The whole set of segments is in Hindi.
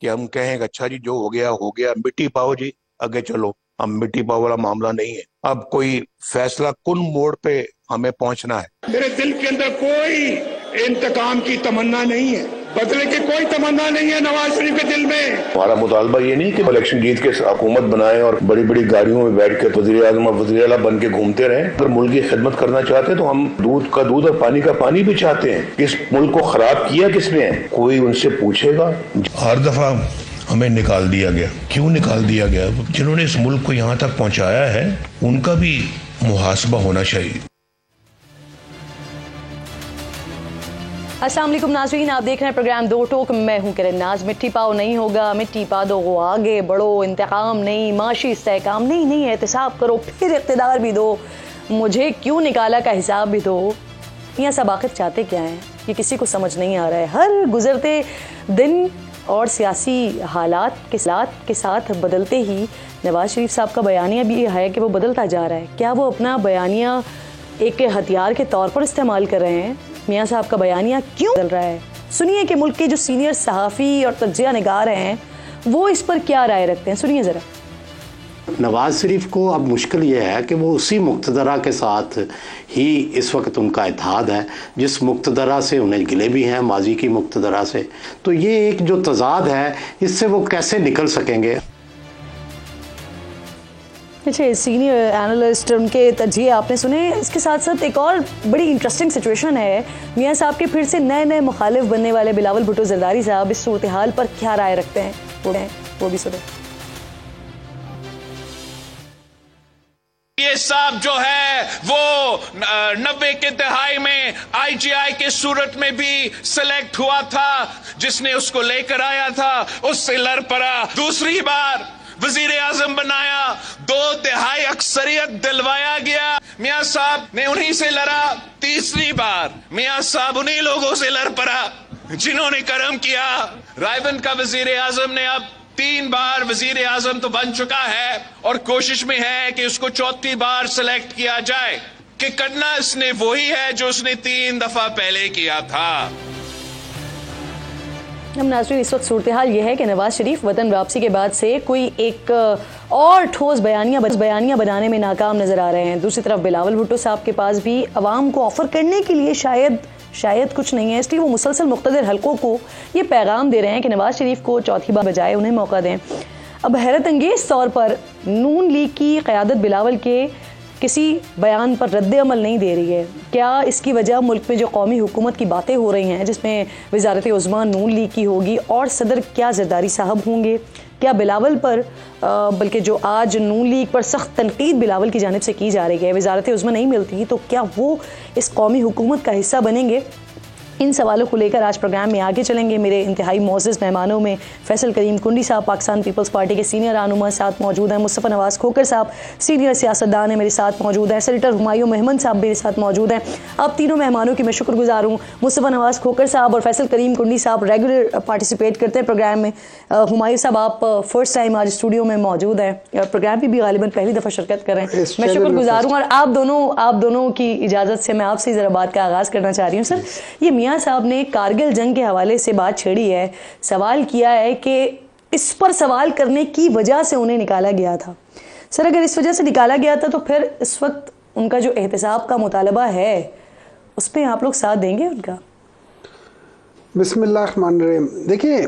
कि हम कहें कि अच्छा जी जो हो गया मिट्टी पाओ जी, आगे चलो। अब मिट्टी पाओ वाला मामला नहीं है। अब कोई फैसला कुन मोड़ पे हमें पहुंचना है। मेरे दिल के अंदर कोई इंतकाम की तमन्ना नहीं है, बदले की कोई तमन्ना नहीं है नवाज शरीफ के दिल में। हमारा मुतालबा ये नहीं कि इलेक्शन जीत के हुकूमत बनाए और बड़ी बड़ी गाड़ियों में बैठ के वज़ीर आज़म और वज़ीर आला बन के घूमते रहे। अगर मुल्क की खिदमत करना चाहते हैं तो हम दूध का दूध और पानी का पानी भी चाहते हैं। इस मुल्क को खराब किया किसने है, कोई उनसे पूछेगा। हर दफा हमें निकाल दिया गया, क्यों निकाल दिया गया? जिन्होंने इस मुल्क को यहाँ तक पहुँचाया है उनका भी मुहासबा होना चाहिए। अस्सलाम वालेकुम नाज़रीन, आप देख रहे हैं प्रोग्राम दो टोक। मैं हूं किरण नाज। मिट्टी पाओ नहीं होगा, मिट्टी पा दो वो आगे बढ़ो, इंतकाम नहीं, माशी इस्तेहकाम नहीं, एहतिसाब करो, फिर इक़्तिदार भी दो, मुझे क्यों निकाला का हिसाब भी दो। ये सब आखिर चाहते क्या हैं, ये किसी को समझ नहीं आ रहा है। हर गुजरते दिन और सियासी हालात के साथ बदलते ही नवाज शरीफ साहब का बयानिया भी है कि वो बदलता जा रहा है। क्या वो अपना बयानिया एक हथियार के तौर पर इस्तेमाल कर रहे हैं? मियाँ साहब का बयानिया क्यों बदल रहा है? सुनिए कि मुल्क के जो सीनियर सहाफ़ी और तज्ज़िया निगार हैं वो इस पर क्या राय रखते हैं, सुनिए ज़रा। नवाज शरीफ को अब मुश्किल ये है कि वो उसी मुक़्तदरा के साथ ही इस वक्त उनका इत्तेहाद है जिस मुक़्तदरा से उन्हें गिले भी हैं, माजी की मुक़्तदरा से। तो ये एक जो तज़ाद है, इससे वो कैसे निकल सकेंगे? अच्छा, सीनियर एनालिस्ट उनके तजिए आपने सुने। इसके साथ साथ एक और बड़ी इंटरेस्टिंग सिचुएशन है। मियाँ साहब के फिर से नए मुखालिफ बनने वाले बिलावल भुट्टो जरदारी साहब इस सूरत हाल पर क्या राय रखते हैं, वो भी सुने। ये साहब जो है वो 90 के दहाई में IGI के सूरत में भी सिलेक्ट हुआ था, जिसने उसको लेकर आया था उससे लड़ पड़ा, दूसरी बार वजीर आजम बनाया, 2 तिहाई अक्सरियत दिलवाया गया, मियाँ साहब ने उन्हीं से लड़ा, तीसरी बार मियाँ साहब उन्हीं लोगों से लड़ पड़ा जिन्होंने करम किया। रायबंद का वजीर आजम ने अब 3 बार वजीर आजम तो बन चुका है और कोशिश में है कि उसको 4थी बार सिलेक्ट किया जाए, कि करना इसने वही है जो उसने 3 दफा पहले किया था। हम नाज़रीन, इस वक्त सूरत हाल यह है कि नवाज शरीफ वतन वापसी के बाद से कोई एक और ठोस बयानियाँ बनाने में नाकाम नज़र आ रहे हैं। दूसरी तरफ बिलावल भुट्टो साहब के पास भी अवाम को ऑफ़र करने के लिए शायद कुछ नहीं है, इसलिए वो मुसलसल मुख्तलिफ हलकों को ये पैगाम दे रहे हैं कि नवाज शरीफ को चौथी बार बजाय उन्हें मौका दें। अब हैरत अंगेज़ तौर पर नून लीग की क़यादत बिलावल के किसी बयान पर रद्द अमल नहीं दे रही है। क्या इसकी वजह मुल्क में जो कौमी हुकूमत की बातें हो रही हैं जिसमें वज़ारत उज़्मा नून लीग की होगी और सदर क्या जरदारी साहब होंगे? क्या बिलावल पर बल्कि जो आज नून लीग पर सख्त तनकीद बिलावल की जानिब से की जा रही है, वज़ारत उज़्मा नहीं मिलती तो क्या वो इस कौमी हुकूमत का हिस्सा बनेंगे? इन सवालों को लेकर आज प्रोग्राम में आगे चलेंगे। मेरे इंतहाई मोअज़्ज़ज़ मेहमानों में फैसल करीम कुंडी साहब पाकिस्तान पीपल्स पार्टी के सीनियर रहनुमा साथ मौजूद हैं, मुस्तफ़ा नवाज़ खोकर साहब सीनियर सियासतदान हैं मेरे साथ मौजूद हैं, सेनेटर हुमायूं मेहमद साहब मेरे साथ मौजूद हैं। अब तीनों मेहमानों की मैं शुक्रगुजार हूँ। मुस्तफ़ा नवाज़ खोकर साहब और फैसल करीम कुंडी साहब रेगुलर पार्टिसिपेट करते हैं प्रोग्राम में। हुमायूं साहब आप फर्स्ट टाइम आज स्टूडियो में मौजूद हैं, प्रोग्राम की भी गालिबन पहली दफ़ा शिरकत कर रहे हैं, मैं शुक्रगुजार हूँ। और आप दोनों की इजाज़त से मैं आपसे ज़रा बात का आगाज़ करना चाह रही हूँ। सर, ये मियाँ साहब ने कारगिल जंग के हवाले से बात छेड़ी है, सवाल किया है कि इस पर सवाल करने की वजह से उन्हें निकाला गया था। सर, अगर इस वजह से निकाला गया था तो फिर इस वक्त उनका जो एहतिसाब का मुतालबा है उस पर आप लोग साथ देंगे उनका? बिस्मिल्लाहिर्रहमानिर्रहीम। देखिए,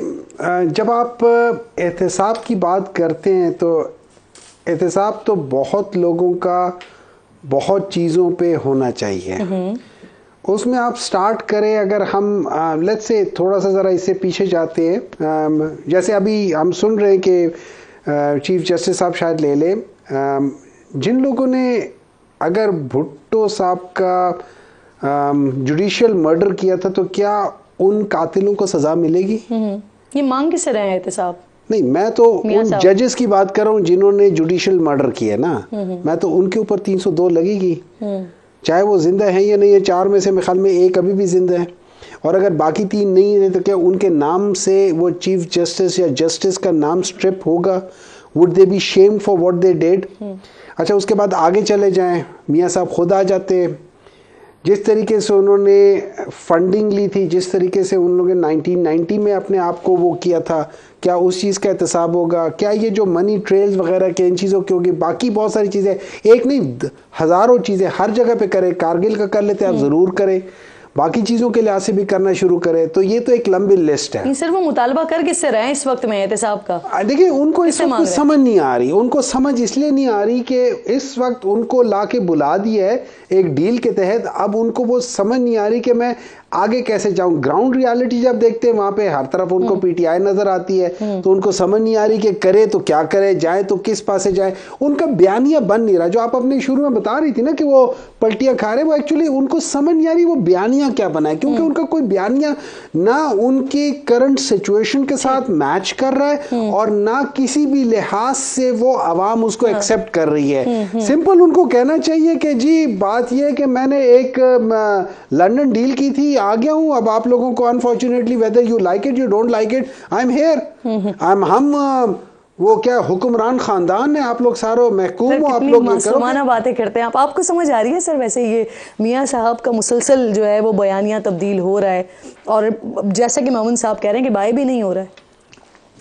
जब आप एहतिसाब की बात करते हैं तो एहतिसाब तो बहुत लोगों का बहुत चीज़ों पे होना चाहिए। उसमें आप स्टार्ट करें, अगर हम लेट्स से थोड़ा सा ज़रा इससे पीछे जाते हैं, जैसे अभी हम सुन रहे हैं कि चीफ जस्टिस साहब शायद ले लें, जिन लोगों ने अगर भुट्टो साहब का जुडिशियल मर्डर किया था तो क्या उन कातिलों को सज़ा मिलेगी? ये मांग किसे रहे हैं साहब? नहीं, मैं तो उन जजेस की बात कर रहा हूँ जिन्होंने जुडिशियल मर्डर किया ना, मैं तो उनके ऊपर 302 लगेगी, चाहे वो जिंदा हैं या नहीं है। 4 में से मेरे ख्याल में 1 अभी भी जिंदा है, और अगर बाकी 3 नहीं है तो क्या उनके नाम से वो चीफ जस्टिस या जस्टिस का नाम स्ट्रिप होगा? Would they B shamed for what they did? अच्छा, उसके बाद आगे चले जाएं, मियाँ साहब खुद आ जाते, जिस तरीके से उन्होंने फंडिंग ली थी, जिस तरीके से उन लोगों ने 1990 में अपने आप को वो किया था, क्या उस चीज़ का एहतसाब होगा? क्या ये जो मनी ट्रेल्स वगैरह के इन चीज़ों की होगी? बाकी बहुत सारी चीज़ें, एक नहीं हज़ारों चीज़ें हर जगह पे करें। कारगिल का कर लेते हैं, आप ज़रूर करें, बाकी चीज़ों के लिहाज से भी करना शुरू करें। तो ये तो एक लंबी लिस्ट है। सर वो मुतालबा कर किससे रहे हैं इस वक्त में एहतसाब का? देखिए उनको इस वक्त समझ नहीं आ रही, उनको समझ इसलिए नहीं आ रही कि इस वक्त उनको लाके बुला दिया है एक डील के तहत। अब उनको वो समझ नहीं आ रही कि मैं आगे कैसे जाऊं। ग्राउंड रियलिटी जब देखते हैं वहां पे हर तरफ उनको पीटीआई नजर आती है, तो उनको समझ नहीं आ रही कि करे तो क्या करे, जाए तो किस पासे जाए। उनका बयानिया बन नहीं रहा। जो आप अपने शुरू में बता रही थी ना कि वो पलटियां खा रहे, वो एक्चुअली उनको समझ नहीं आ रही वो बयानिया क्या बनाए, क्योंकि उनका कोई बयानिया ना उनकी करंट सिचुएशन के साथ मैच कर रहा है और ना किसी भी लिहाज से वो आवाम उसको एक्सेप्ट कर रही है। सिंपल उनको कहना चाहिए कि जी बात यह है कि मैंने एक लंदन डील की थी, आ गया हूं, अब आप लोगों को unfortunately whether you like it you don't like it, I am here, हम वो क्या हुक्मरान खानदान है, आप लोग सारो महकूम हो, आप लोग मासूमाना बातें करते हैं आप। आपको समझ आ रही है सर वैसे ये मियां साहब का मुसलसल जो है वो बयानिया तब्दील हो रहा है, और जैसा कि मोमिन साहब कह रहे हैं कि बाय भी नहीं हो रहा है?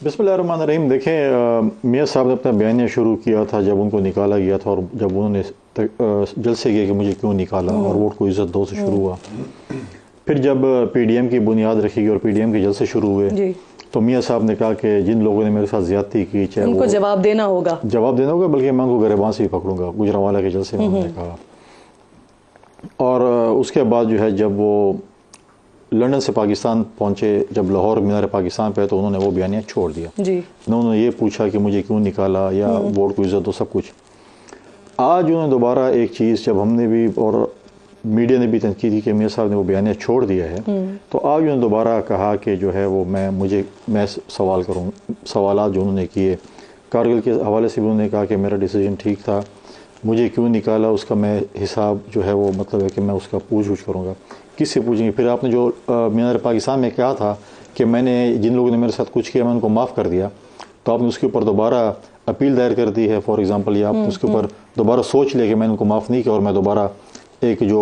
बिस्मिल्लाहिर्रहमानिर्रहीम। देखें, मियां साहब ने अपना बयानिया शुरू किया था जब उनको निकाला गया था, और जब उन्होंने जलसे किया कि मुझे क्यों निकाला और वोट को इज्जत दो से शुरू हुआ। फिर जब पीडीएम की बुनियाद रखी गई और पीडीएम के जलसे शुरू हुए, तो मियां साहब ने कहा कि जिन लोगों ने मेरे साथ ज्यादती की, चाहे उनको जवाब देना होगा, बल्कि मैं उनको गरेबान से भी पकड़ूंगा। गुजरांवाला के जलसे में उन्होंने कहा। और उसके बाद जो है जब वो लंदन से पाकिस्तान पहुंचे, जब लाहौर मीनार पाकिस्तान पे, तो उन्होंने वो बयानिया छोड़ दिया। न उन्होंने ये पूछा कि मुझे क्यों निकाला या वोट को इज्जत दो, सब कुछ। आज उन्होंने दोबारा एक चीज़, जब हमने भी और मीडिया ने भी तनकीद की कि मियां साहब ने वो बयानिया छोड़ दिया है, तो आज उन्होंने दोबारा कहा कि जो है वो मैं सवाल करूँ, सवाल जो उन्होंने किए कारगिल के हवाले से भी उन्होंने कहा कि मेरा डिसीजन ठीक था, मुझे क्यों निकाला उसका मैं हिसाब जो है वो मतलब है कि मैं उसका पूछ करूँगा। किससे पूछेंगे? फिर आपने जो मीनार पाकिस्तान में कहा था कि मैंने जिन लोगों ने मेरे साथ कुछ किया मैं उनको माफ़ कर दिया, तो आपने उसके ऊपर दोबारा अपील दायर कर दी है फॉर एग्जांपल, या आपने उसके ऊपर दोबारा सोच लिया कि मैंने उनको माफ़ नहीं किया और मैं दोबारा एक जो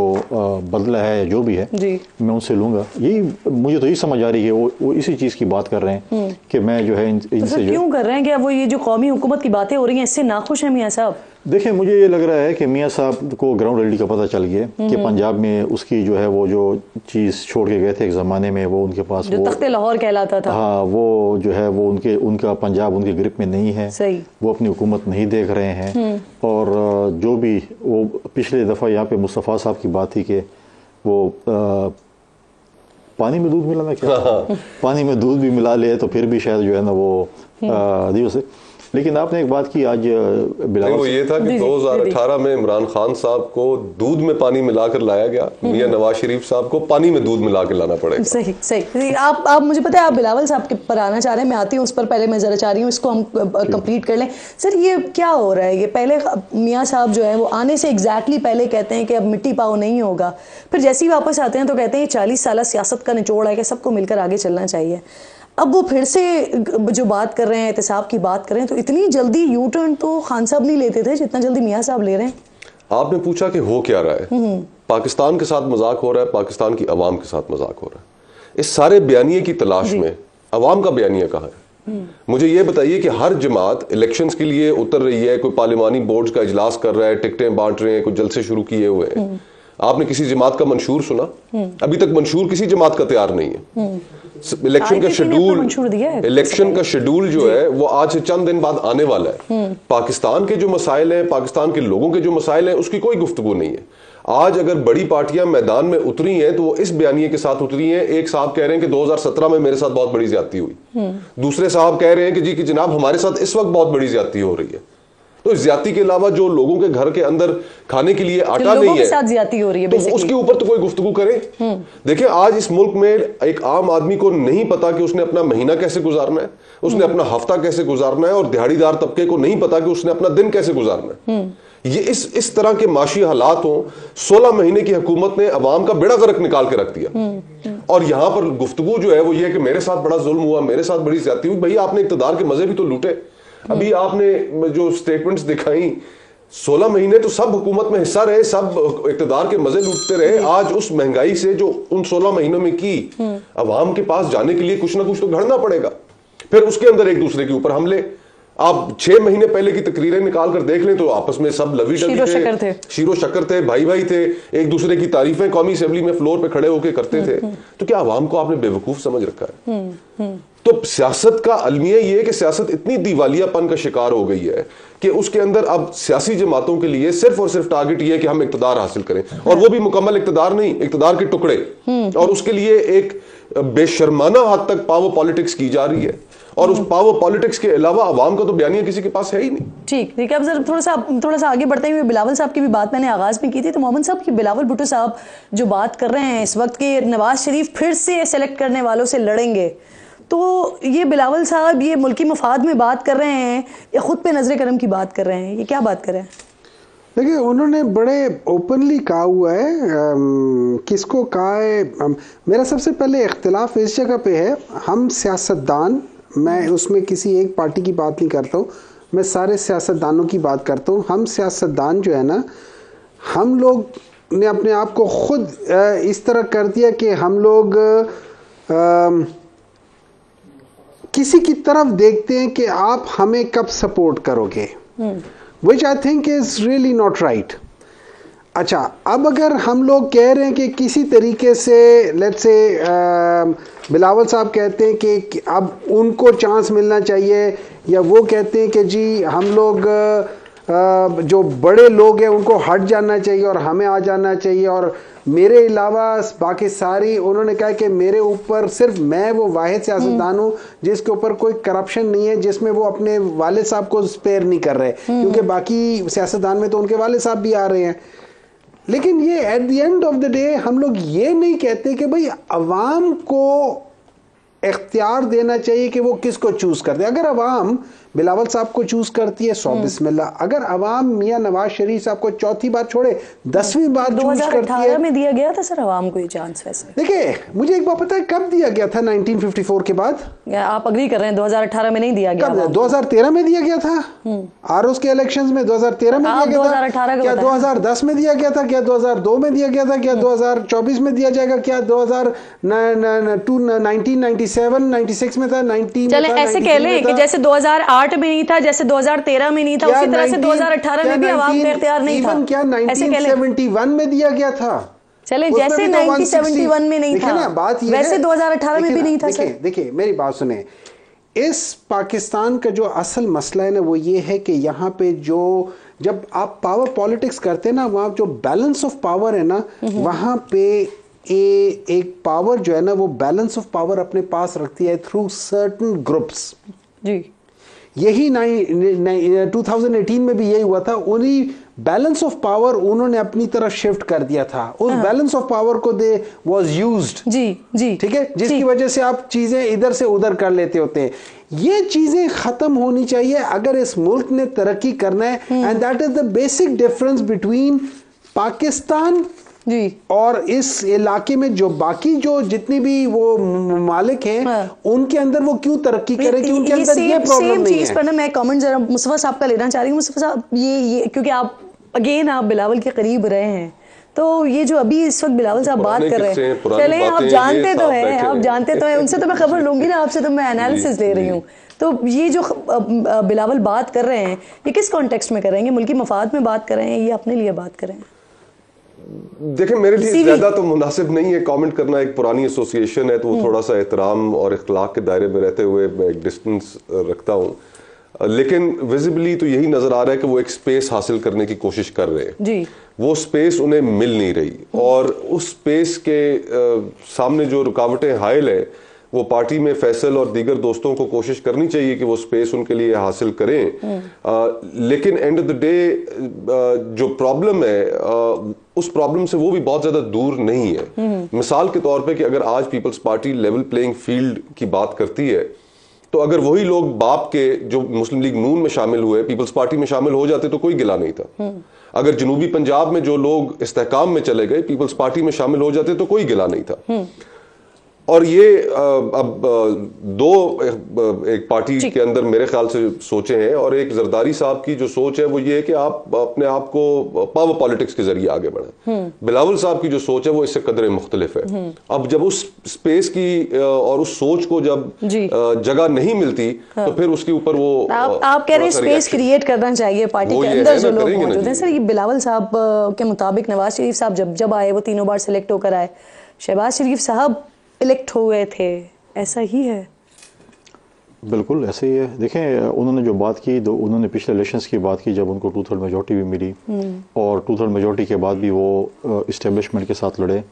बदला है जो भी है मैं उनसे लूँगा। यही मुझे तो यही समझ आ रही है वो इसी चीज़ की बात कर रहे हैं कि मैं जो है इनसे तो क्यों कर रहे हैं? क्या वो ये जो कौमी हुकूमत की बातें हो रही हैं इससे नाखुश हैं मियां साहब? देखिए, मुझे ये लग रहा है कि मियां साहब को ग्राउंड रियलिटी का पता चल गया कि पंजाब में उसकी जो है वो जो चीज़ छोड़ के गए थे एक ज़माने में, वो उनके पास जो तख्ते लाहौर कहलाता था, हाँ, वो जो है वो उनका पंजाब उनके ग्रिप में नहीं है। सही। वो अपनी हुकूमत नहीं देख रहे हैं। और जो भी वो पिछले दफ़ा यहाँ पे मुस्तफ़ा साहब की बात थी कि वो पानी में दूध मिलाना, क्या पानी में दूध भी मिला ले तो फिर भी शायद जो है ना वो दिवस है। लेकिन आपने एक बात की आज बिलावल, वो ये था कि 2018 में इमरान खान साहब को दूध में पानी मिलाकर लाया गया, मियां नवाज शरीफ साहब को पानी में दूध मिला के लाना पड़ेगा। सही। आप मुझे पता है आप बिलावल साहब के पर आना चाह रहे हैं, मैं आती हूँ उस पर, पहले मैं जरा चाह रही हूँ इसको हम कंप्लीट कर लें। सर ये क्या हो रहा है? ये पहले मियां साहब जो है वो आने से एग्जैक्टली पहले कहते हैं कि अब मिट्टी पाव नहीं होगा, फिर जैसे ही वापस आते हैं तो कहते हैं 40 साल सियासत का निचोड़ है कि सबको मिलकर आगे चलना चाहिए। अब वो फिर से जो बात कर रहे हैं, एहतसाब की बात कर रहे हैं, तो इतनी जल्दी यू टर्न तो खान साहब नहीं लेते थे जितना जल्दी मियां साहब ले रहे हैं। आपने पूछा कि हो क्या रहा है? पाकिस्तान के साथ मजाक हो रहा है, पाकिस्तान की अवाम के साथ मजाक हो रहा है। इस सारे बयानिए की तलाश में अवाम का बयानिया कहाँ है? मुझे ये बताइए कि हर जमात इलेक्शंस के लिए उतर रही है, कोई पार्लिमानी बोर्ड का इजलास कर रहा है, टिकटें बांट रहे हैं, कुछ जलसे शुरू किए हुए हैं। आपने किसी जमात का मंशूर सुना? अभी तक मंशूर किसी जमात का तैयार नहीं है। इलेक्शन का शेड्यूल जो है वो आज से चंद दिन बाद आने वाला है। पाकिस्तान के जो मसाइल हैं, पाकिस्तान के लोगों के जो मसाइल हैं, उसकी कोई गुफ्तगू नहीं है। आज अगर बड़ी पार्टियां मैदान में उतरी हैं तो वो इस बयानिए के साथ उतरी हैं। एक साहब कह रहे हैं कि 2017 में मेरे साथ बहुत बड़ी ज्यादती हुई, दूसरे साहब कह रहे हैं कि जी कि जनाब हमारे साथ इस वक्त बहुत बड़ी ज्यादती हो रही है। तो ज्यादती के अलावा जो लोगों के घर के अंदर खाने के लिए आटा नहीं है, साथ ज्यादती हो रही है, तो उसके ऊपर तो कोई गुफ्तगू करे। देखिए, आज इस मुल्क में एक आम आदमी को नहीं पता कि उसने अपना महीना कैसे गुजारना है, उसने अपना हफ्ता कैसे गुजारना है, और दिहाड़ीदार तबके को नहीं पता कि उसने अपना दिन कैसे गुजारना है। ये इस तरह के माशी हालात हो, 16 महीने की हुकूमत ने अवाम का बेड़ा गर्क निकाल के रख दिया। और यहां पर गुफ्तगू जो है वो ये कि मेरे साथ बड़ा जुल्म हुआ, मेरे साथ बड़ी ज्यादती हुई। भाई, आपने इक्तदार के मजे भी तो लूटे। अभी आपने जो स्टेटमेंट्स दिखाई, 16 महीने तो सब हुकूमत में हिस्सा रहे, सब इक़्तिदार के मजे लूटते रहे। आज उस महंगाई से जो उन 16 महीनों में की, अवाम के पास जाने के लिए कुछ ना कुछ तो घड़ना पड़ेगा। फिर उसके अंदर एक दूसरे के ऊपर हमले। आप 6 महीने पहले की तकरीरें निकाल कर देख लें तो आपस में सब लवी डवी थे, शीरो शक्कर थे, भाई भाई थे, एक दूसरे की तारीफें कौमी असेंबली में फ्लोर पे खड़े होकर करते थे। तो क्या अवाम को आपने बेवकूफ समझ रखा है? तो सियासत का अलमिया ये है कि सियासत इतनी दिवालियापन का शिकार हो गई है कि उसके अंदर अब सियासी जमातों के लिए सिर्फ और सिर्फ टारगेट ये है कि हम इक़्तिदार हासिल करें, और वो भी मुकम्मल इक़्तिदार नहीं, इक़्तिदार के टुकड़े। और उसके लिए एक बेशर्माना हद तक पावर पॉलिटिक्स की जा रही है, और उस पावर पॉलिटिक्स के अलावा अवाम का तो बयानिया किसी के पास है ही नहीं। ठीक है, अब जरा थोड़ा सा आगे बढ़ते हुए बिलावल साहब की भी बात मैंने आगाज में की थी। तो मोहम्मद साहब की बिलावल भुट्टो साहब जो बात कर रहे हैं इस वक्त कि नवाज शरीफ फिर से सेलेक्ट करने वालों से लड़ेंगे, तो ये बिलावल साहब ये मुल्की मफाद में बात कर रहे हैं या खुद पे नजर करम की बात कर रहे हैं, ये क्या बात कर रहे हैं? देखिए, उन्होंने बड़े ओपनली कहा हुआ है। किसको कहा है? मेरा सबसे पहले इख्तिलाफ इस जगह पे है, हम सियासतदान, मैं उसमें किसी एक पार्टी की बात नहीं करता हूँ, मैं सारे सियासतदानों की बात करता हूँ। हम सियासतदान जो है ना, हम लोग ने अपने आप को खुद इस तरह कर दिया कि हम लोग किसी की तरफ देखते हैं कि आप हमें कब सपोर्ट करोगे, which I think is really not right. अच्छा, अब अगर हम लोग कह रहे हैं कि किसी तरीके से लेट्स से बिलावल साहब कहते हैं कि अब उनको चांस मिलना चाहिए, या वो कहते हैं कि जी हम लोग जो बड़े लोग हैं उनको हट जाना चाहिए और हमें आ जाना चाहिए, और मेरे अलावा बाकी सारी, उन्होंने कहा कि मेरे ऊपर सिर्फ मैं वो वाहिद सियासतदान हूँ जिसके ऊपर कोई करप्शन नहीं है, जिसमें वो अपने वालिद साहब को स्पेयर नहीं कर रहे, क्योंकि बाकी सियासतदान में तो उनके वालिद साहब भी आ रहे हैं। लेकिन ये at the end of the day हम लोग ये नहीं कहते कि भाई अवाम को इख्तियार देना चाहिए कि वो किसको चूज करते हैं। अगर अवाम बिलावल साहब को चूज करती है, सौ बिस्मिल्लाह। अगर अवाम मियां नवाज शरीफ साहब को चौथी बार छोड़े 10वीं बार चूज करती है। 2018 में दिया गया था सर अवाम को ये चांस। वैसे देखिए, मुझे एक बात पता है कब दिया गया था? 1954 के बाद। आप अग्री कर रहे हैं 2018 में नहीं दिया गया? कब? 2013 में दिया गया था, आरओस के इलेक्शंस में 2013 में दिया गया था। क्या 2010 में दिया गया था? क्या 2002 में दिया गया था? क्या 2024 में दिया जाएगा? क्या 1997 96 में था? 19 चले ऐसे कह लें कि जैसे 2008 में नहीं था, जैसे 2013 में नहीं था, उसी तरह से 2018 में भी अवाम का इख्तियार नहीं था। क्या 1971 में दिया गया था? चले जैसे 1971 में नहीं था ना, बात ये वैसे 2018 में भी नहीं था। देखिए मेरी बात सुने, इस पाकिस्तान का जो असल मसला है ना वो ये है कि यहाँ पे जो जब आप पावर पॉलिटिक्स करते हैं ना, वहाँ जो बैलेंस ऑफ पावर है ना, वहाँ पे एक पावर जो है ना वो बैलेंस ऑफ पावर अपने पास रखती है थ्रू सर्टेन ग्रुप्स। जी, यही 2018 में भी यही हुआ था। उन्हीं बैलेंस ऑफ पावर उन्होंने अपनी तरफ शिफ्ट कर दिया था। उस बैलेंस ऑफ पावर को दे वाज यूज्ड। जी जी, ठीक है, जिसकी वजह से आप चीजें इधर से उधर कर लेते होते हैं। ये चीजें खत्म होनी चाहिए अगर इस मुल्क ने तरक्की करना है। And that is the basic difference between Pakistan जी और इस इलाके में जो बाकी जो जितनी भी वो ममालिक हैं उनके अंदर वो क्यों तरक्की करें कि उनके अंदर ये प्रॉब्लम नहीं है। पर ना मैं कमेंट जरा मुस्तफा साहब का लेना चाह रही हूँ। मुस्तफा साहब ये क्योंकि आप अगेन आप बिलावल के करीब रहे हैं, तो ये जो अभी इस वक्त बिलावल साहब बात कर रहे हैं, चले आप जानते तो हैं, आप जानते तो हैं, उनसे तो मैं खबर लूंगी ना, आपसे तो मैं एनालिसिस ले रही हूँ। तो ये जो बिलावल बात कर रहे हैं ये किस कॉन्टेक्स्ट में कर रहे हैं? मुल्की मफाद में बात कर रहे हैं, ये अपने लिए बात कर रहे हैं? देखें, मेरे लिए ज्यादा तो मुनासिब नहीं है कमेंट करना। एक पुरानी एसोसिएशन है तो वो थोड़ा सा एहतराम और इख्तिलाफ के दायरे में रहते हुए मैं एक डिस्टेंस रखता हूँ। लेकिन विजिबली तो यही नजर आ रहा है कि वो एक स्पेस हासिल करने की कोशिश कर रहे हैं जी। वो स्पेस उन्हें मिल नहीं रही, और उस स्पेस के सामने जो रुकावटें हायल है वो पार्टी में फैसल और दीगर दोस्तों को कोशिश करनी चाहिए कि वो स्पेस उनके लिए हासिल करें। लेकिन एंड ऑफ द डे जो प्रॉब्लम है उस प्रॉब्लम से वो भी बहुत ज्यादा दूर नहीं है। मिसाल के तौर पे कि अगर आज People's Party level playing field की बात करती है तो अगर वही लोग बाप के जो मुस्लिम लीग नून में शामिल हुए पीपल्स पार्टी में शामिल हो जाते तो कोई गिला नहीं था। अगर जनूबी पंजाब में जो लोग इस्तेहकाम में चले गए पीपल्स पार्टी में शामिल हो जाते तो कोई गिला नहीं था। और ये अब दो एक पार्टी के अंदर मेरे ख्याल से सोचे हैं, और एक जरदारी साहब की जो सोच है वो ये है कि आप अपने आप को पावर पॉलिटिक्स के जरिए आगे बढ़ें। बिलावल साहब की जो सोच है वो इससे कदरे मुख्तलिफ है। अब जब उस स्पेस की और उस सोच को जब जगह नहीं मिलती तो फिर उसके ऊपर वो आप कह रहे हैं स्पेस क्रिएट करना चाहिए पार्टी के अंदर जो लोग मौजूद हैं। सर, ये बिलावल साहब के मुताबिक नवाज शरीफ साहब जब आए वो 3 बार सिलेक्ट होकर आए, शहबाज शरीफ साहब इलेक्ट हो गए थे, ऐसा ही है? बिल्कुल ऐसे ही है। देखें, उन्होंने जो बात की, उन्होंने पिछले इलेक्शंस की बात की जब उनको 2/3 मेजॉरिटी भी मिली, और 2/3 मेजॉरिटी के बाद भी वो इस्टेब्लिशमेंट के साथ लड़े,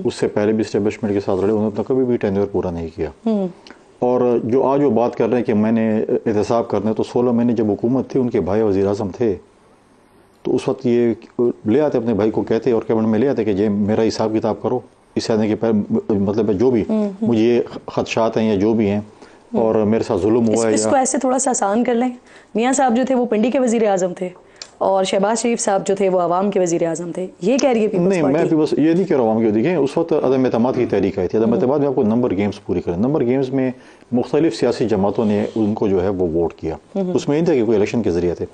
उससे पहले भी इस्टेब्लिशमेंट के साथ लड़े, उन्होंने अपना कभी भी टेन्योर पूरा नहीं किया। और जो आज वो बात कर रहे हैं कि मैंने एहतसाब करना है, तो 16 महीने जब हुकूमत थी, उनके भाई वज़ीर आज़म थे, तो उस वक्त ये ले आते अपने भाई को, कहते और कैबिनेट में ले आते कि ये मेरा हिसाब किताब करो, इस आने के मतलब जो भी मुझे ये खदशात हैं या जो भी हैं और मेरे साथ जुल्म हुआ है। इसको ऐसे थोड़ा सा आसान कर लें। मियाँ साहब जो थे वो पिंडी के वजीर आजम थे और शहबाज शरीफ साहब जो थे वो आवाम के वजीर आजम थे, ये कह रही है पीपल्स नहीं, मैं बस ये नहीं कह रहा हूँ। देखें, उस वक्त अदम एतमाद की तहरीक आई थी। अदम एतमाद में आपको नंबर गेम्स पूरी करें। नंबर गेम्स में मुख्तलिफ सियासी जमातों ने उनको जो है वो वोट किया। उसमें नहीं था कि कोई इलेक्शन के जरिए थे,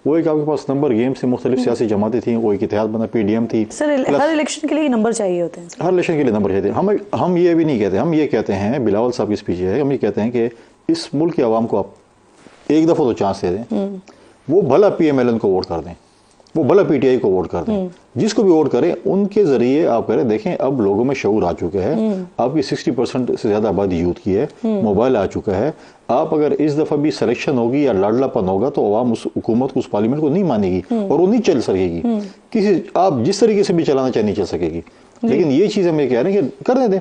वो एक आपके पास नंबर गेम से मुख्तलिफ सियासी जमातें थी, वो एक इतिहाद बना, PDM थी। सर, हर इलेक्शन के लिए नंबर चाहिए होते हैं? हर इलेक्शन के लिए नंबर चाहिए। हम ये भी नहीं कहते, हम ये कहते हैं, बिलावल साहब की स्पीच है, हम ये कहते हैं कि इस मुल्क की आवाम को आप एक दफ़ा तो चांस दे दें, वो भला PMLN को वोट कर दें, वो भला PTI को वोट कर दें, जिसको भी वोट करें उनके जरिए आप करें। देखें, अब लोगों में शऊर आ चुका है, आपकी 60% से ज़्यादा आबादी यूथ की है, मोबाइल आ चुका है। आप अगर इस दफ़ा भी सिलेक्शन होगी या लाडलापन होगा तो अवाम उस हुकूमत को, उस पार्लियामेंट को नहीं मानेगी और वो नहीं चल सकेगी। किसी आप जिस तरीके से भी चलाना चाहे नहीं चल सकेगी। लेकिन ये चीज़ हम ये कह रहे हैं कि करने दें।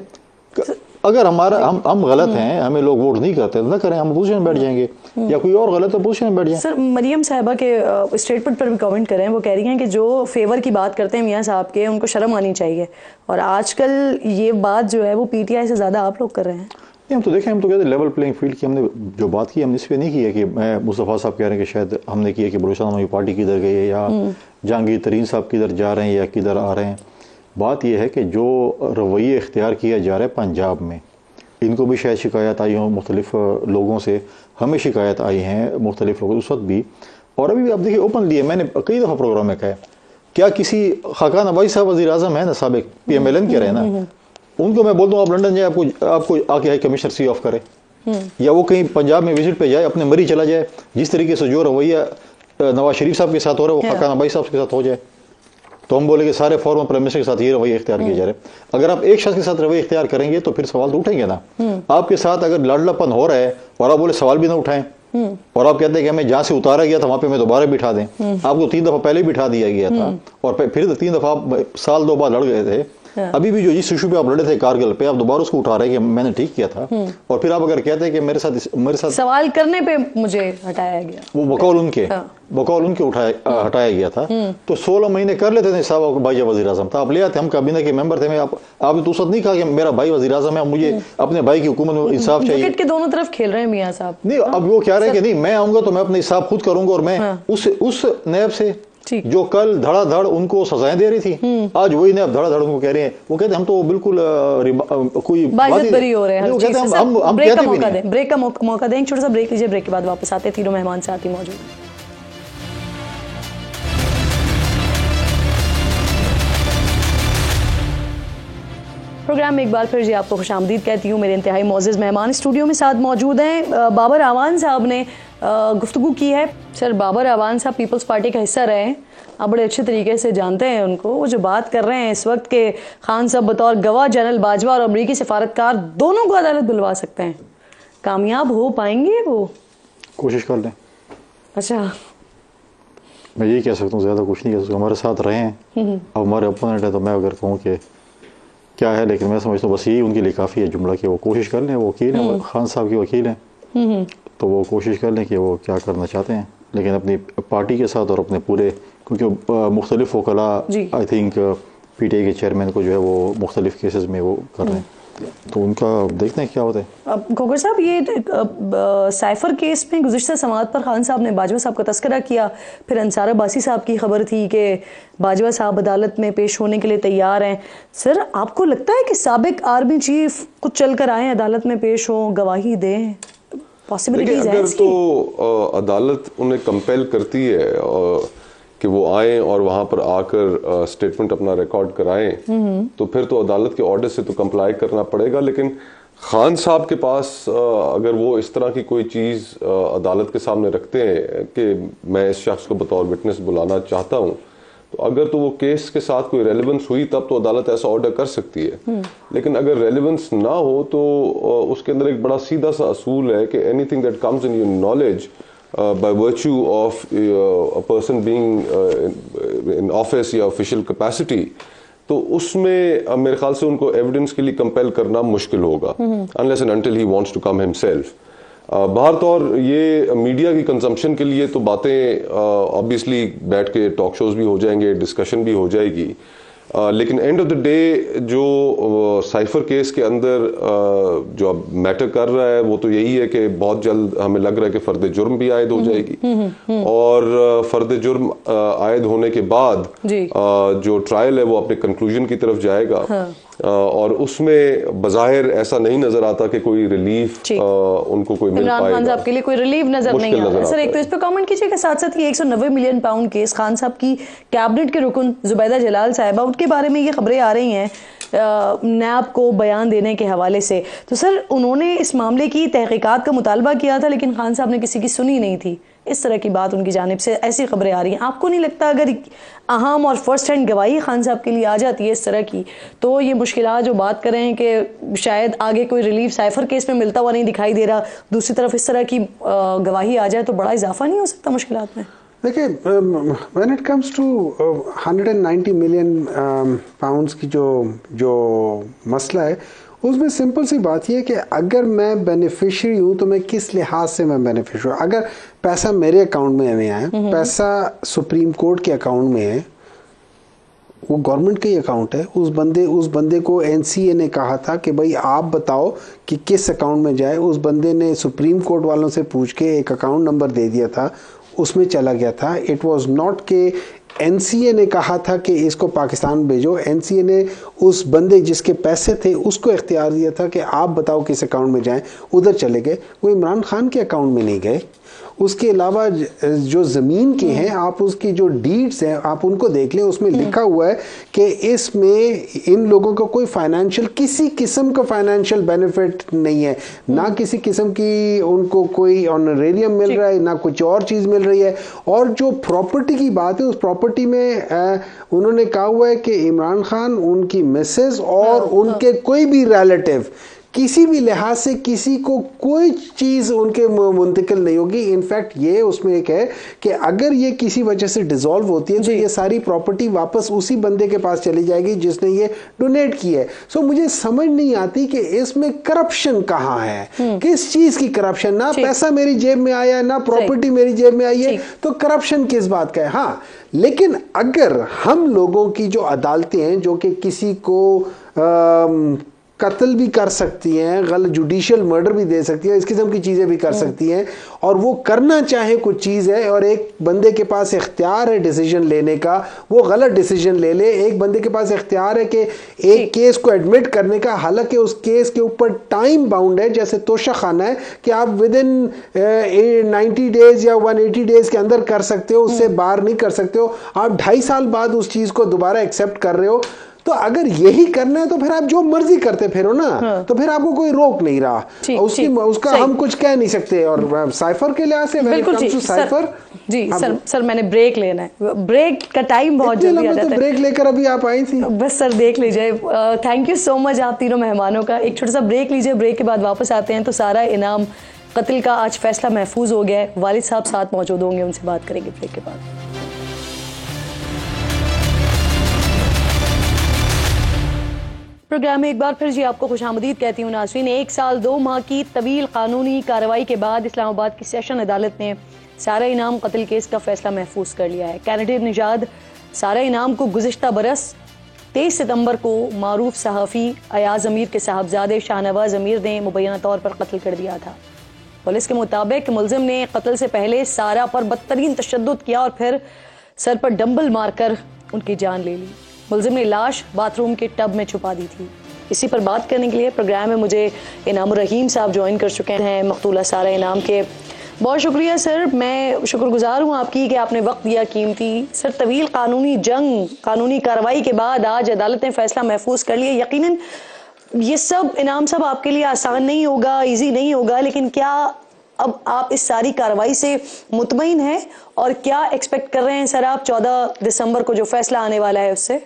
अगर हम गलत हैं, हमें लोग वोट नहीं करते तो ना करें, हम पोजीशन में बैठ जाएंगे, या कोई और गलत है पोजीशन में बैठ जाए। सर, मरियम साहिबा के स्टेटमेंट पर भी कमेंट करें। वो कह रही हैं कि जो फेवर की बात करते हैं मियाँ साहब के, उनको शर्म आनी चाहिए, और आजकल ये बात जो है वो PTI से ज़्यादा आप लोग कर रहे हैं। हम तो देखें, हम तो कहते हैं लेवल प्लेइंग फील्ड की हमने जो बात की, हमने इस पर नहीं की है कि मैं मुस्तफ़ा साहब कह रहे हैं कि शायद हमने किया कि बलूचिस्तान हमारी पार्टी किधर गई है या जहांगीर तरीन साहब किधर जा रहे हैं या किधर आ रहे हैं। बात यह है कि जो रवैया इख्तियार किया जा रहा है पंजाब में, इनको भी शायद शिकायत आई हो मुख्तलिफ लोगों से, हमें शिकायत आई हैं मुख्तलिफ लोगों उस वक्त भी, और अभी भी आप देखिए ओपनली है। मैंने कई दफ़ा प्रोग्राम में कहा है, क्या किसी खाकान अबाई साहब वज़ीर आज़म है ना, साबिक PMLN के रहे ना, उनको मैं बोल दूँ आप लंदन जाए, आपको आके हाई कमिश्नर सी ऑफ करे, या वो कहीं पंजाब में विजिट पे जाए, अपने मरी चला जाए, जिस तरीके से जो रवैया नवाज शरीफ साहब के साथ हो रहा है वो खाकान अबाई साहब के साथ हो जाए, तो हम बोले कि सारे फॉर्मर प्राइम मिनिस्टर के साथ ये रवैया इख्तियार किए जा रहे हैं। अगर आप एक शख्स के साथ रवैया इख्तियार करेंगे तो फिर सवाल तो उठेंगे ना। आपके साथ अगर लाडलापन हो रहा है और आप बोले सवाल भी ना उठाएं, और आप कहते हैं कि हमें जहां से उतारा गया था वहां पे हमें दोबारा बिठा दें, आपको 3 दफा पहले बिठा दिया गया था और फिर 3 दफा साल 2 बार लड़ गए थे। अभी भी जो जिस इशू पे आप लड़े थे कारगिल पे, आप दोबारा उसको उठा रहे हैं कि मैंने ठीक किया था, और फिर आप अगर कहते हैं कि मेरे साथ सवाल करने पे मुझे हटाया गया, वो बकौल उनके हटाया गया था, तो 16 महीने कर लेते थे साहब, भाई वज़ीर आज़म था, आप ले आते, हम काबीना के मेंबर थे। आपने तो उस वक्त नहीं कहा कि मेरा भाई वज़ीर आज़म है, मुझे अपने भाई की हुकूमत में इंसाफ चाहिए। विकेट के दोनों तरफ खेल रहे हैं मियाँ साहब। नहीं, अब वो कह रहे हैं कि नहीं, मैं आऊंगा तो मैं अपने इंसाफ खुद करूंगा, और मैं उस नैब से जो कल धड़ाधड़ उनको सजाएं दे रही थी, आज वही नैब धड़ाधड़ उनको कह रहे हैं। वो कहते हैं हम तो बिल्कुल कोई बात बरी हो रहे हैं। हम ब्रेक का मौका दें, छोटा सा ब्रेक लीजिए, ब्रेक के बाद वापस आते हैं। तीनों मेहमान साथ ही मौजूद हैं। प्रोग्राम में एक बार फिर जी आपको खुशामदीद कहती हूँ। मेरे इंतहाई मोअज़्ज़ज़ मेहमान स्टूडियो में साथ मौजूद हैं। बाबर आवान साहब ने गुफ्तगू की है। सर, बाबर आवान साहब पीपल्स पार्टी का हिस्सा रहे हैं, आप बड़े अच्छे तरीके से जानते हैं उनको। वो जो बात कर रहे हैं इस वक्त के खान साहब बतौर गवाह जनरल बाजवा और अमरीकी सफारतकार दोनों को अदालत बुलवा सकते हैं, कामयाब हो पाएंगे? वो कोशिश कर लें। अच्छा, मैं यही कह सकता हूँ, ज़्यादा कुछ नहीं कह सकता। हमारे साथ रहे हैं, अब हमारे अपोनेंट है, तो मैं अगर कहूँ कि क्या है, लेकिन मैं समझता हूँ बस यही उनके लिए काफ़ी है जुमला कि वो कोशिश कर लें। वो वकील हैं, खान साहब के वकील हैं, तो वो कोशिश कर लें कि वो क्या करना चाहते हैं, लेकिन अपनी पार्टी के साथ और अपने पूरे, क्योंकि मुख्तलिफ वकला आई थिंक PTI के चेयरमैन को जो है वो मुख्तलिफ केसेस में वो कर रहे हैं। तो उनका देखते हैं क्या होता है। अब खोखर साहब, ये साइफर केस में गुज़िश्ता समाअत पर खान साहब ने बाजवा साहब का तस्करा किया, फिर अंसार अब्बासी साहब की खबर थी कि बाजवा साहब अदालत में पेश होने के लिए तैयार हैं। सर, आपको लगता है कि साबिक आर्मी चीफ कुछ चल कर आए, अदालत में पेश हों, गवाही दें? पॉसिबिलिटीज है इसकी? तो अदालत उन्हें कंपेल करती है कि वो आए और वहां पर आकर स्टेटमेंट अपना रिकॉर्ड कराएं, तो फिर तो अदालत के ऑर्डर से तो कंप्लाई करना पड़ेगा। लेकिन खान साहब के पास अगर वो इस तरह की कोई चीज अदालत के सामने रखते हैं कि मैं इस शख्स को बतौर विटनेस बुलाना चाहता हूं, तो अगर तो वो केस के साथ कोई रेलेवेंस हुई तब तो अदालत ऐसा ऑर्डर कर सकती है। लेकिन अगर रेलेवेंस ना हो तो उसके अंदर एक बड़ा सीधा सा असूल है कि anything that comes in your knowledge by virtue of a person being in office या official capacity, तो उसमें मेरे ख्याल से उनको एविडेंस के लिए कंपेल करना मुश्किल होगा unless and until he wants to come himself। बाहर तौर ये मीडिया की कंजम्पशन के लिए तो बातें ऑब्वियसली बैठ के टॉक शोज भी हो जाएंगे, डिस्कशन भी हो जाएगी, लेकिन एंड ऑफ द डे जो साइफर केस के अंदर जो अब मैटर कर रहा है वो तो यही है कि बहुत जल्द हमें लग रहा है कि फर्द जुर्म भी आयद हो जाएगी और फर्द जुर्म आयद होने के बाद जो ट्रायल है वो अपने कंक्लूजन की तरफ जाएगा। और उसमें बज़ाहिर ऐसा नहीं नजर आता कि कोई रिलीफ उनको कोई मिल पाएगा। खान साहब के लिए कोई रिलीफ नजर नहीं आ रहा। सर, एक तो इस पे कमेंट कीजिएगा, साथ साथ ये 190 मिलियन पाउंड केस खान साहब की कैबिनेट के रुकन जुबैदा जलाल साहिबा, उनके बारे में ये खबरें आ रही हैं नैब को बयान देने के हवाले से। तो सर, उन्होंने इस मामले की तहकीकात का मुतालबा किया था लेकिन खान साहब ने किसी की सुनी नहीं थी, इस तरह की बात उनकी जानिब से ऐसी खबरें आ रही हैं। आपको नहीं लगता अगर अहम और फर्स्ट हैंड गवाही खान साहब के लिए आ जाती है इस तरह की, तो ये मुश्किलात जो बात कर रहे हैं कि शायद आगे कोई रिलीफ साइफर केस में मिलता हुआ नहीं दिखाई दे रहा, दूसरी तरफ इस तरह की गवाही आ जाए तो बड़ा इजाफा नहीं हो सकता मुश्किलात में? देखिए, when it comes to 190 million pounds की जो मसला है, उसमें सिंपल सी बात यह है कि अगर मैं बेनिफिशियरी हूँ तो मैं किस लिहाज से मैं बेनिफिशियरी हूँ। अगर पैसा मेरे अकाउंट में नहीं आया, पैसा सुप्रीम कोर्ट के अकाउंट में है, वो गवर्नमेंट का ही अकाउंट है, उस बंदे को एनसीए ने कहा था कि भाई आप बताओ कि किस अकाउंट में जाए। उस बंदे ने सुप्रीम कोर्ट वालों से पूछ के एक अकाउंट नंबर दे दिया था, उसमें चला गया था। इट वाज नॉट के एनसीए ने कहा था कि इसको पाकिस्तान भेजो। एनसीए ने उस बंदे जिसके पैसे थे उसको इख्तियार दिया था कि आप बताओ किस अकाउंट में जाएं, उधर चले गए। वो इमरान खान के अकाउंट में नहीं गए। उसके अलावा जो ज़मीन के हैं, आप उसकी जो डीड्स हैं आप उनको देख लें, उसमें लिखा हुआ है कि इसमें इन लोगों को कोई फाइनेंशियल, किसी किस्म का फाइनेंशियल बेनिफिट नहीं है, ना किसी किस्म की उनको कोई ऑनरेरियम मिल रहा है, ना कुछ और चीज़ मिल रही है। और जो प्रॉपर्टी की बात है, उस प्रॉपर्टी में उन्होंने कहा हुआ है कि इमरान खान, उनकी मिसेस और उनके कोई भी रिलेटिव किसी भी लिहाज से किसी को कोई चीज़ उनके मुंतकिल नहीं होगी। इनफैक्ट ये उसमें एक है कि अगर ये किसी वजह से डिसॉल्व होती है तो ये सारी प्रॉपर्टी वापस उसी बंदे के पास चली जाएगी जिसने ये डोनेट की है। सो मुझे समझ नहीं आती कि इसमें करप्शन कहाँ है, किस चीज़ की करप्शन। ना पैसा मेरी जेब में आया, ना प्रॉपर्टी मेरी जेब में आई है, तो करप्शन किस बात का है? हाँ, लेकिन अगर हम लोगों की जो अदालतें हैं जो कि किसी को कत्ल भी कर सकती हैं, गलत जुडिशियल मर्डर भी दे सकती है, इस किस्म की चीज़ें भी कर सकती हैं, और वो करना चाहे कुछ चीज़ है और एक बंदे के पास इख्तियार है डिसीजन लेने का, वो गलत डिसीजन ले ले। एक बंदे के पास इख्तियार है कि एक केस को एडमिट करने का, हालांकि उस केस के ऊपर टाइम बाउंड है, जैसे तोशा खाना है कि आप विद इन 90 डेज या 180 डेज के अंदर कर सकते हो, उससे बाहर नहीं कर सकते हो। आप 2.5 साल बाद उस चीज़ को दोबारा एक्सेप्ट कर रहे हो। तो अगर यही करना है तो फिर आप जो मर्जी करते फिरो ना, तो फिर आपको कोई रोक नहीं रहा। उसका हम कुछ कह नहीं सकते। और साइफर के लिहाज से साइफर सर मैंने ब्रेक लेना है, ब्रेक का टाइम बहुत जल्दी आ जाता है। ब्रेक लेकर अभी आप आई थी, बस सर देख लीजिए। थैंक यू सो मच आप तीनों मेहमानों का। एक छोटा सा ब्रेक लीजिए, ब्रेक के बाद वापस आते हैं। तो सारा इनाम कत्ल का आज फैसला महफूज हो गया है, वालिद साहब साथ मौजूद होंगे, उनसे बात करेंगे ब्रेक के बाद। प्रोग्राम में एक बार फिर जी आपको खुशामदीद कहती हूँ नाज़रीन। 1 साल 2 माह की तवील कानूनी कार्रवाई के बाद इस्लामाबाद की सेशन अदालत ने सारा इनाम कत्ल केस का फैसला महफूज कर लिया है। कैनेडियन निजाद सारा इनाम को गुज़िश्ता बरस 23 सितंबर को मारूफ सहाफ़ी अयाज अमीर के साहबजादे शाहनवाज अमीर ने मुबैना तौर पर कत्ल कर दिया था। पुलिस के मुताबिक मुलजिम ने कत्ल से पहले सारा पर बदतरीन तशद्दुद किया और फिर सर पर डंबल मारकर उनकी जान ले ली। मुलजिम ने लाश बाथरूम के टब में छुपा दी थी। इसी पर बात करने के लिए प्रोग्राम में मुझे इनामुर रहीम साहब ज्वाइन कर चुके हैं, मकतूला सारा इनाम के। बहुत शुक्रिया सर, मैं शुक्रगुजार हूँ आपकी कि आपने वक्त दिया कीमती। सर, तवील कानूनी जंग, कानूनी कार्रवाई के बाद आज अदालत ने फैसला महफूज कर लिया। यकीनन ये सब इनाम साहब आपके लिए आसान नहीं होगा, इजी नहीं होगा, लेकिन क्या अब आप इस सारी कार्रवाई से मुतमईन हैं और क्या एक्सपेक्ट कर रहे हैं सर आप 14 दिसंबर को जो फैसला आने वाला है उससे?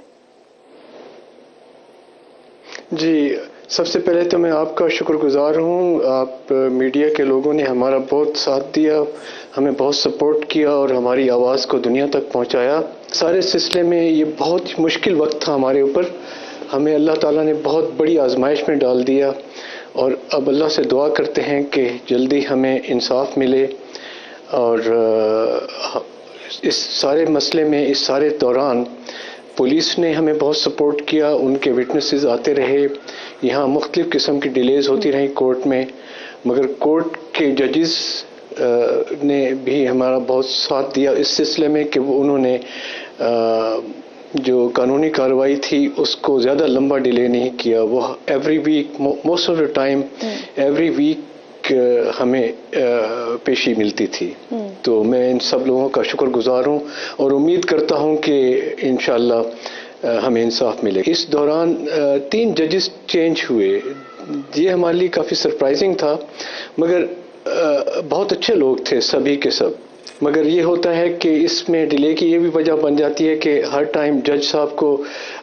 जी, सबसे पहले तो मैं आपका शुक्रगुजार हूँ। आप मीडिया के लोगों ने हमारा बहुत साथ दिया, हमें बहुत सपोर्ट किया और हमारी आवाज़ को दुनिया तक पहुँचाया। सारे सिलसिले में ये बहुत मुश्किल वक्त था हमारे ऊपर, हमें अल्लाह ताला ने बहुत बड़ी आजमाइश में डाल दिया और अब अल्लाह से दुआ करते हैं कि जल्दी हमें इंसाफ मिले। और इस सारे मसले में, इस सारे दौरान पुलिस ने हमें बहुत सपोर्ट किया, उनके विटनेसेस आते रहे, यहाँ मुख्तलिफ़ किस्म की डिलेज़ होती रही कोर्ट में, मगर कोर्ट के जजेस ने भी हमारा बहुत साथ दिया इस सिलसिले में कि उन्होंने जो कानूनी कार्रवाई थी उसको ज़्यादा लंबा डिले नहीं किया। वो every week, most of the time every week हमें पेशी मिलती थी। तो मैं इन सब लोगों का शुक्रगुजार हूँ और उम्मीद करता हूँ कि इंशाअल्लाह हमें इंसाफ मिले। इस दौरान 3 जजेस चेंज हुए, ये हमारे लिए काफ़ी सरप्राइजिंग था, मगर बहुत अच्छे लोग थे सभी के सब। मगर ये होता है कि इसमें डिले की ये भी वजह बन जाती है कि हर टाइम जज साहब को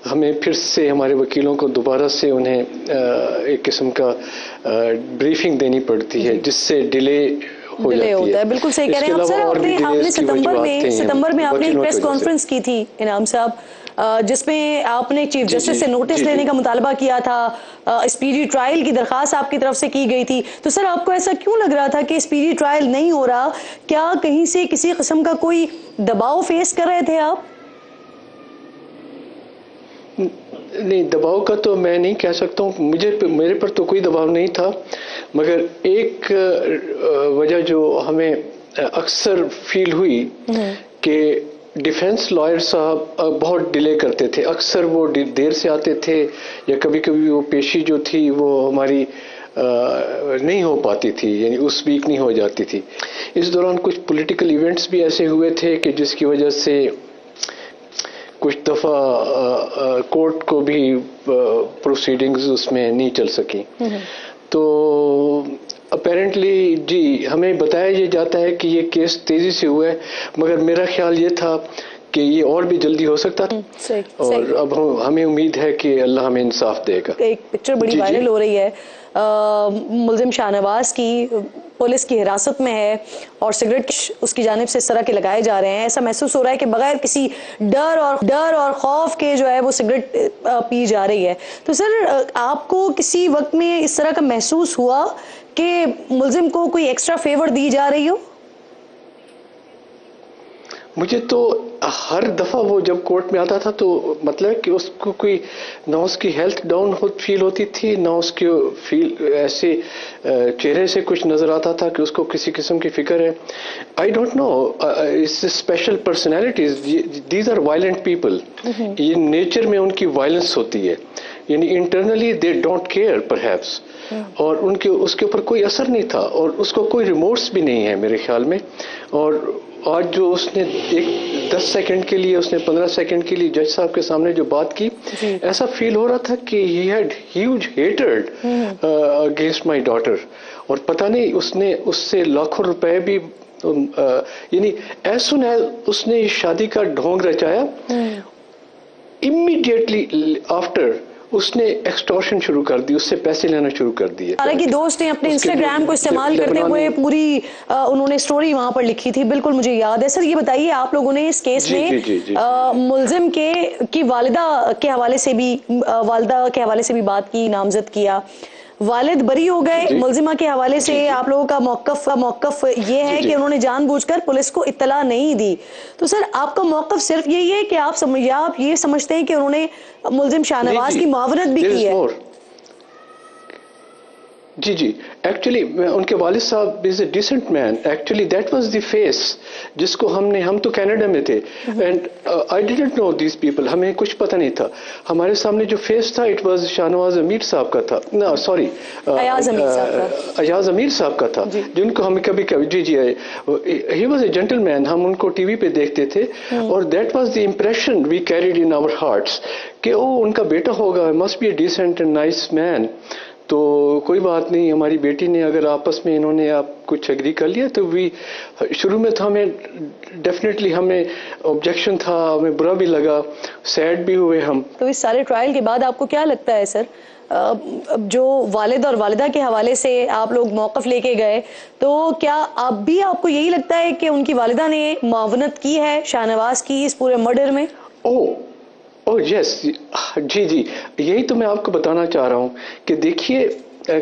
हमें फिर से, हमारे वकीलों को दोबारा से उन्हें एक किस्म का ब्रीफिंग देनी पड़ती है, जिससे डिले होता है। बिल्कुल सही कह रहे हैं आप सर। आपने सितंबर में आपने एक प्रेस कॉन्फ्रेंस की थी इनाम साहब, जिसमें आपने चीफ जस्टिस से नोटिस लेने का मुतालबा किया था, स्पीडी ट्रायल की दरखास्त आपकी तरफ से की गई थी। तो सर, आपको ऐसा क्यों लग रहा था कि स्पीडी ट्रायल नहीं हो रहा? क्या कहीं से किसी किस्म का कोई दबाव फेस कर रहे थे आप? नहीं, दबाव का तो मैं नहीं कह सकता हूँ, मेरे पर तो कोई दबाव नहीं था, मगर एक वजह जो हमें अक्सर फील हुई कि डिफेंस लॉयर साहब बहुत डिले करते थे। अक्सर वो देर से आते थे या कभी कभी वो पेशी जो थी वो हमारी नहीं हो पाती थी, यानी उस वीक नहीं हो जाती थी। इस दौरान कुछ पॉलिटिकल इवेंट्स भी ऐसे हुए थे कि जिसकी वजह से कुछ दफ़ा कोर्ट को भी प्रोसीडिंग्स उसमें नहीं चल सकी। तो अपेरेंटली जी हमें बताया ये जाता है कि ये केस तेजी से हुआ है, मगर मेरा ख्याल ये था कि ये और भी जल्दी हो सकता था। और अब हमें उम्मीद है कि अल्लाह हमें इंसाफ देगा। एक पिक्चर बड़ी वायरल हो रही है, मुलजिम शाहनवाज की पुलिस की हिरासत में है और सिगरेट उसकी जानिब से इस तरह के लगाए जा रहे हैं। ऐसा महसूस हो रहा है कि बगैर किसी डर और खौफ के जो है वो सिगरेट पी जा रही है। तो सर, आपको किसी वक्त में इस तरह का महसूस हुआ कि मुलजिम को कोई एक्स्ट्रा फेवर दी जा रही हो? मुझे तो हर दफ़ा वो जब कोर्ट में आता था तो मतलब कि उसको कोई ना उसकी हेल्थ डाउन फील होती थी, ना उसके फील ऐसे चेहरे से कुछ नज़र आता था कि उसको किसी किस्म की फिक्र है। I don't know, it's special personalities, these are violent people. ये नेचर में उनकी वायलेंस होती है, यानी internally they don't care perhaps, और उनके उसके ऊपर कोई असर नहीं था और उसको कोई रिमोर्स भी नहीं है मेरे ख्याल में। और आज जो उसने 10 सेकंड के लिए, उसने 15 सेकंड के लिए जज साहब के सामने जो बात की, ऐसा फील हो रहा था कि he had huge hatred against my daughter, और पता नहीं उसने उससे लाखों रुपए भी, यानी एज सुन एज उसने इस शादी का ढोंग रचाया, इमीडिएटली आफ्टर उसने एक्सटॉर्शन शुरू कर दी, उससे पैसे लेना शुरू कर दिए। हालांकि दोस्त ने अपने इंस्टाग्राम को इस्तेमाल करते हुए पूरी उन्होंने स्टोरी वहां पर लिखी थी, बिल्कुल मुझे याद है। सर, ये बताइए, आप लोगों ने इस केस में मुलजिम की वालिदा के हवाले से भी बात की, नामजद किया, वालिद बरी हो गए मुलजिमा के हवाले से, आप लोगों का मौकफ ये है कि उन्होंने जानबूझकर पुलिस को इत्तला नहीं दी। तो सर आपका मौकफ सिर्फ यही है कि आप ये समझते हैं कि उन्होंने मुलजिम शाहनवाज की मुआवनत भी की है? जी जी, एक्चुअली उनके वालिद साहब is a decent man, actually that was the face जिसको हम तो कनाडा में थे and I didn't know this people, हमें कुछ पता नहीं था। हमारे सामने जो फेस था इट वाज शाहनवाज अमीर साहब का था, ना सॉरी अयाज अमीर साहब का था, जिनको हम कभी कभी जी ही वाज ए जेंटलमैन, हम उनको टीवी पे देखते थे और that was the impression we carried in our hearts कि ओ उनका बेटा होगा, must be a decent and nice man. तो कोई बात नहीं, हमारी बेटी ने अगर आपस में इन्होंने आप कुछ एग्री कर लिया तो शुरू में तो हमें डेफिनेटली हमें ऑब्जेक्शन था, हमें बुरा भी लगा, सैड भी हुए हम। तो इस सारे ट्रायल के बाद आपको क्या लगता है सर, जो वालिद और वालिदा के हवाले से आप लोग मौक़िफ़ लेके गए, तो क्या आपको यही लगता है कि उनकी वालिदा ने मुआवनत की है शाहनवाज की इस पूरे मर्डर में? ओह यस, जी जी, यही तो मैं आपको बताना चाह रहा हूँ कि देखिए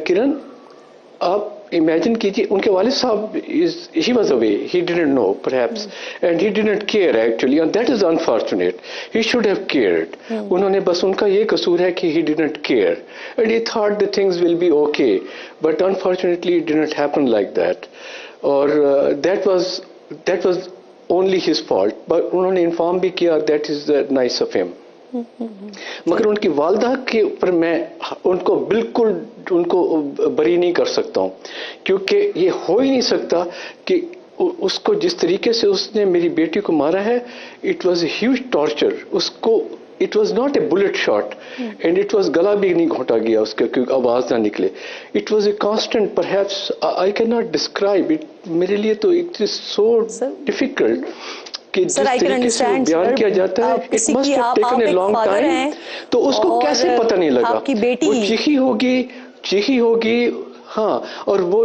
किरण, आप इमेजिन कीजिए उनके वालिद साहब he was away, he didn't know perhaps and he didn't care actually, and that is unfortunate, he should have cared. उन्होंने बस, उनका ये कसूर है कि he didn't care and he thought the things will be okay, but unfortunately it didn't happen like that, और that was only his fault, but उन्होंने इन्फॉर्म भी किया, that is nice of him. मगर उनकी वालदा के ऊपर मैं उनको बिल्कुल बरी नहीं कर सकता हूं, क्योंकि ये हो ही नहीं सकता कि उसको जिस तरीके से उसने मेरी बेटी को मारा है, it was a huge torture. उसको it was not a bullet shot and it was, गला भी नहीं घोटा गया उसका क्योंकि आवाज ना निकले, it was a constant, perhaps I can not describe it, मेरे लिए तो इट इज सो डिफिकल्ट कि जिस तरीके से बयान किया जाता है, it must have taken a long time, तो उसको कैसे पता नहीं लगा? आपकी बेटी वो चीखी होगी, हाँ, और वो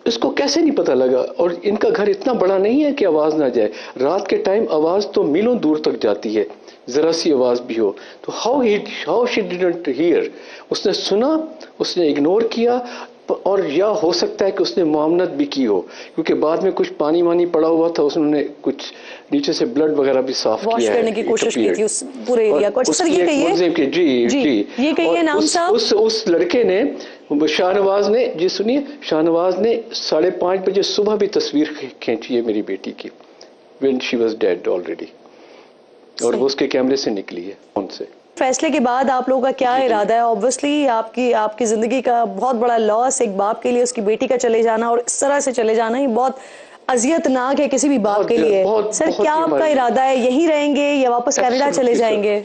इसको कैसे नहीं पता लगा? और इनका घर इतना बड़ा नहीं है कि आवाज ना जाए, रात के टाइम आवाज तो मीलों दूर तक जाती है, जरा सी आवाज भी हो तो हाउ शी डिडंट हियर, उसने सुना, उसने इग्नोर किया, और या हो सकता है कि उसने मुआवनत भी की हो, क्योंकि बाद में कुछ पानी वानी पड़ा हुआ था, उसने कुछ नीचे से ब्लड वगैरह भी साफ वॉश किया करने की कोशिश की थी उस पूरे एरिया को। सर ये कहिए, जी ये कहिए नाम साहब, उस लड़के ने, शाहनवाज ने, जी सुनिए, शाहनवाज ने 5:30 बजे सुबह भी तस्वीर खींची है मेरी बेटी की, when she was dead already, और वो उसके कैमरे से निकली है फोन से। फैसले के बाद आप लोगों का क्या इरादा है? ऑब्वियसली आपकी जिंदगी का बहुत बड़ा लॉस, एक बाप के लिए उसकी बेटी का चले जाना और इस तरह से चले जाना ही बहुत अजियतनाक है किसी भी बाप के लिए। सर क्या आपका इरादा है, यहीं रहेंगे या वापस कनाडा चले जाएंगे?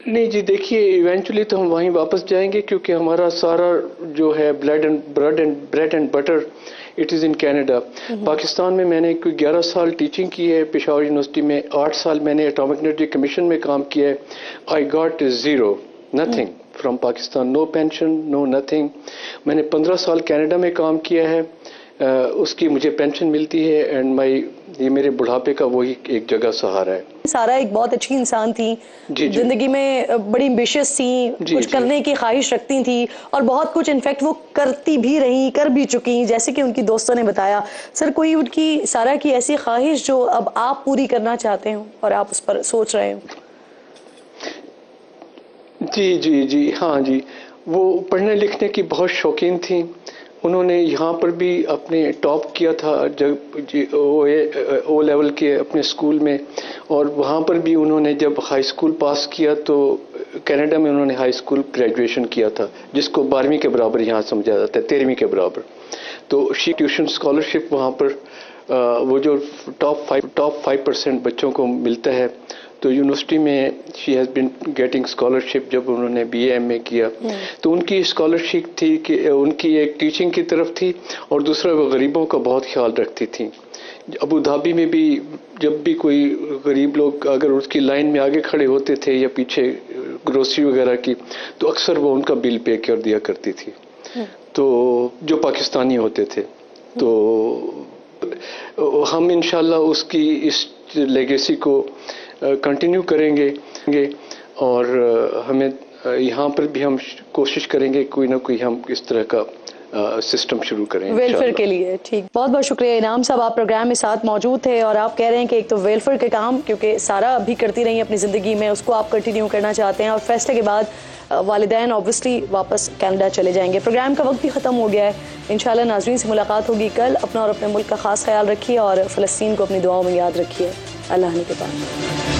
नहीं जी, देखिए इवेंचुअली तो हम वहीं वापस जाएंगे, क्योंकि हमारा सारा जो है bread and butter it is in Canada. Pakistan में मैंने कोई 11 साल टीचिंग की है, पेशावर यूनिवर्सिटी में 8 साल मैंने एटॉमिक एनर्जी कमीशन में काम किया है। I got zero, nothing from Pakistan, no pension, no nothing. मैंने 15 साल कनाडा में काम किया है, उसकी मुझे पेंशन मिलती है एंड ये मेरे बुढ़ापे का वही एक जगह सहारा है। सारा एक बहुत अच्छी इंसान थी, जिंदगी में बड़ी एम्बिशियस थी, कुछ करने की ख्वाहिश रखती थी और बहुत कुछ इनफैक्ट वो करती भी रही, कर भी चुकी, जैसे कि उनकी दोस्तों ने बताया। सर कोई उनकी सारा की ऐसी ख्वाहिश जो अब आप पूरी करना चाहते हो और आप उस पर सोच रहे हो? जी हाँ जी, वो पढ़ने लिखने की बहुत शौकीन थी। उन्होंने यहाँ पर भी अपने टॉप किया था जब ओ लेवल के अपने स्कूल में, और वहाँ पर भी उन्होंने जब हाई स्कूल पास किया तो कनाडा में उन्होंने हाई स्कूल ग्रेजुएशन किया था, जिसको 12वीं के बराबर यहाँ समझा जाता है, 13वीं के बराबर। तो शी ट्यूशन स्कॉलरशिप वहाँ पर वो जो टॉप 5% बच्चों को मिलता है, तो यूनिवर्सिटी में she has been getting scholarship. जब उन्होंने BA MA किया तो उनकी स्कॉलरशिप थी कि उनकी एक टीचिंग की तरफ थी और दूसरा वो गरीबों का बहुत ख्याल रखती थी। अबू धाबी में भी जब भी कोई गरीब लोग अगर उसकी लाइन में आगे खड़े होते थे या पीछे ग्रोसरी वगैरह की, तो अक्सर वो उनका बिल पे कर दिया करती थी, तो जो पाकिस्तानी होते थे। तो हम इंशाल्लाह उसकी इस लेगेसी को कंटिन्यू करेंगे और हमें यहाँ पर भी हम कोशिश करेंगे कोई ना कोई हम इस तरह का सिस्टम शुरू करें वेलफेयर के लिए। ठीक, बहुत बहुत शुक्रिया इनाम साहब, आप प्रोग्राम में साथ मौजूद थे और आप कह रहे हैं कि एक तो वेलफेयर के काम, क्योंकि सारा अभी करती रही अपनी ज़िंदगी में, उसको आप कंटिन्यू करना चाहते हैं और फैसले के बाद वालिदैन ऑब्वियसली वापस कनाडा चले जाएंगे। प्रोग्राम का वक्त भी ख़त्म हो गया है। इंशाल्लाह नाज़रीन से मुलाकात होगी कल। अपना और अपने मुल्क का ख़ास ख्याल रखिए और फ़लस्तीन को अपनी दुआओं में याद रखिए। अल्लाह ने के बाद।